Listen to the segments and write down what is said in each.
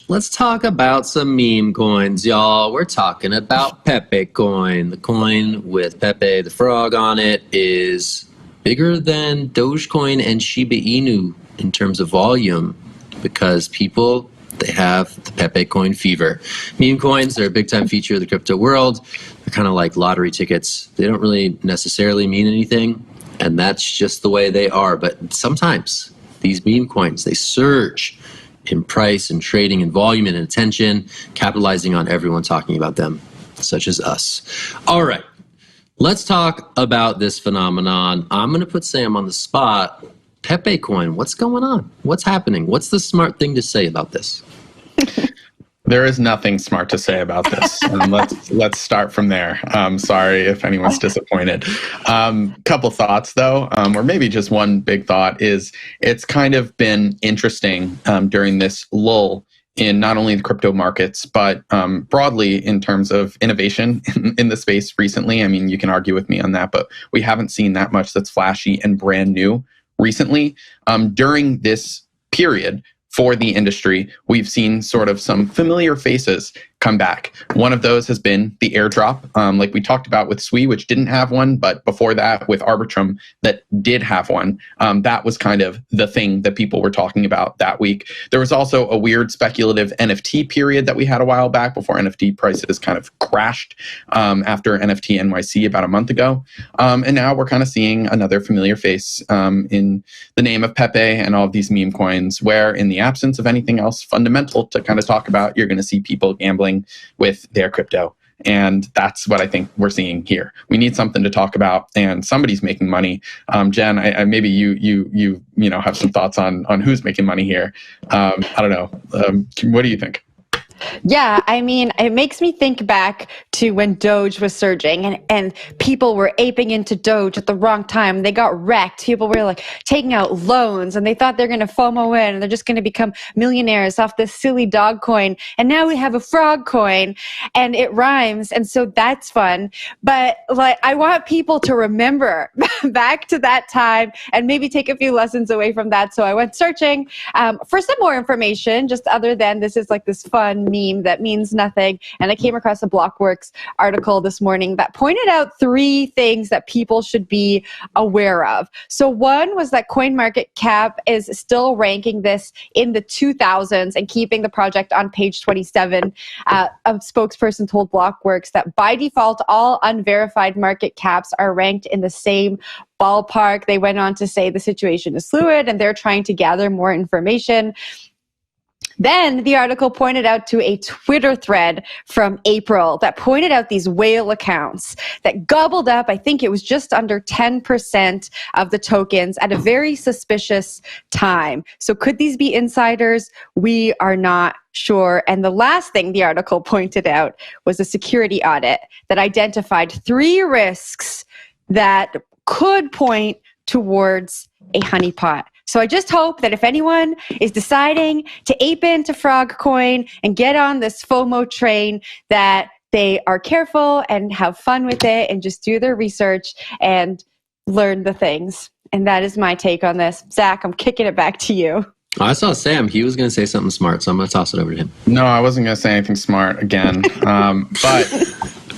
let's talk about some meme coins, y'all. We're talking about PEPECOIN. The coin with Pepe the frog on it is bigger than Dogecoin and Shiba Inu in terms of volume because people, they have the PEPECOIN fever. Meme coins, they're a big-time feature of the crypto world. They're kind of like lottery tickets. They don't really necessarily mean anything, and that's just the way they are. But sometimes these meme coins, they surge in price and trading and volume and attention, capitalizing on everyone talking about them, such as us. All right, let's talk about this phenomenon. I'm going to put Sam on the spot. PEPECOIN, what's going on? What's happening? What's the smart thing to say about this? There is nothing smart to say about this. And let's start from there. Sorry if anyone's disappointed. Couple thoughts though, or maybe just one big thought is it's kind of been interesting during this lull in not only the crypto markets, but broadly in terms of innovation in the space recently. I mean, you can argue with me on that, but we haven't seen that much that's flashy and brand new recently. During this period, for the industry, we've seen sort of some familiar faces come back. One of those has been the airdrop, like we talked about with SWI, which didn't have one, but before that with Arbitrum that did have one. That was kind of the thing that people were talking about that week. There was also a weird speculative NFT period that we had a while back before NFT prices kind of crashed after NFT NYC about a month ago. And now we're kind of seeing another familiar face in the name of Pepe and all of these meme coins, where in the absence of anything else fundamental to kind of talk about, you're going to see people gambling with their crypto. And that's what I think we're seeing here. We need something to talk about, and somebody's making money. Jen, maybe you have some thoughts on who's making money here. I don't know. What do you think? Yeah, I mean, it makes me think back to when Doge was surging and people were aping into Doge at the wrong time. They got wrecked. People were like taking out loans and they thought they're going to FOMO in and they're just going to become millionaires off this silly dog coin. And now we have a frog coin and it rhymes. And so that's fun. But like, I want people to remember back to that time and maybe take a few lessons away from that. So I went searching for some more information, just other than this is like this fun meme that means nothing. And I came across a Blockworks article this morning that pointed out 3 things that people should be aware of. So one was that CoinMarketCap is still ranking this in the 2000s and keeping the project on page 27. A spokesperson told Blockworks that by default, all unverified market caps are ranked in the same ballpark. They went on to say the situation is fluid and they're trying to gather more information. Then the article pointed out to a Twitter thread from April that pointed out these whale accounts that gobbled up, I think it was just under 10% of the tokens at a very suspicious time. So could these be insiders? We are not sure. And the last thing the article pointed out was a security audit that identified 3 risks that could point towards a honeypot. So I just hope that if anyone is deciding to ape into Frogcoin and get on this FOMO train, that they are careful and have fun with it and just do their research and learn the things. And that is my take on this. Zach, I'm kicking it back to you. I saw Sam. He was going to say something smart, so I'm going to toss it over to him. No, I wasn't going to say anything smart again, but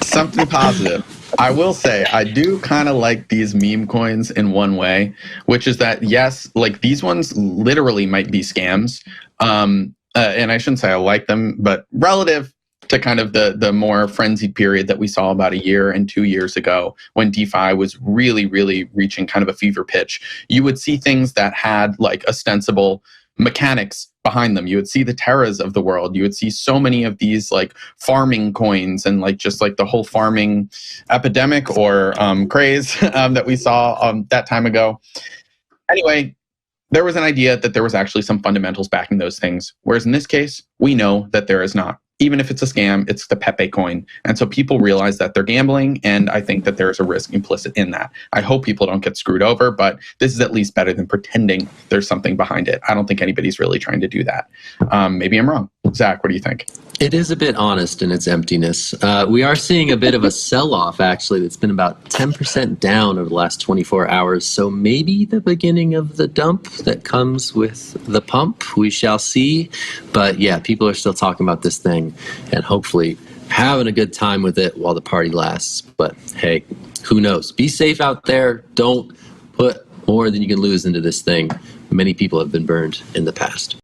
something positive. I will say, I do kind of like these meme coins in one way, which is that, yes, like these ones literally might be scams. And I shouldn't say I like them, but relative to kind of the more frenzied period that we saw about 1 year and 2 years ago when DeFi was really, really reaching kind of a fever pitch, you would see things that had like ostensible mechanics behind them. You would see the Terras of the world. You would see so many of these like farming coins and like just like the whole farming epidemic or craze that we saw that time ago. Anyway, there was an idea that there was actually some fundamentals backing those things. Whereas in this case, we know that there is not. Even if it's a scam, it's the Pepe coin. And so people realize that they're gambling, and I think that there is a risk implicit in that. I hope people don't get screwed over, but this is at least better than pretending there's something behind it. I don't think anybody's really trying to do that. Maybe I'm wrong. Zach, what do you think? It is a bit honest in its emptiness. We are seeing a bit of a sell-off, actually, that's been about 10% down over the last 24 hours. So maybe the beginning of the dump that comes with the pump. We shall see. But yeah, people are still talking about this thing and hopefully having a good time with it while the party lasts. But hey, who knows? Be safe out there. Don't put more than you can lose into this thing. Many people have been burned in the past.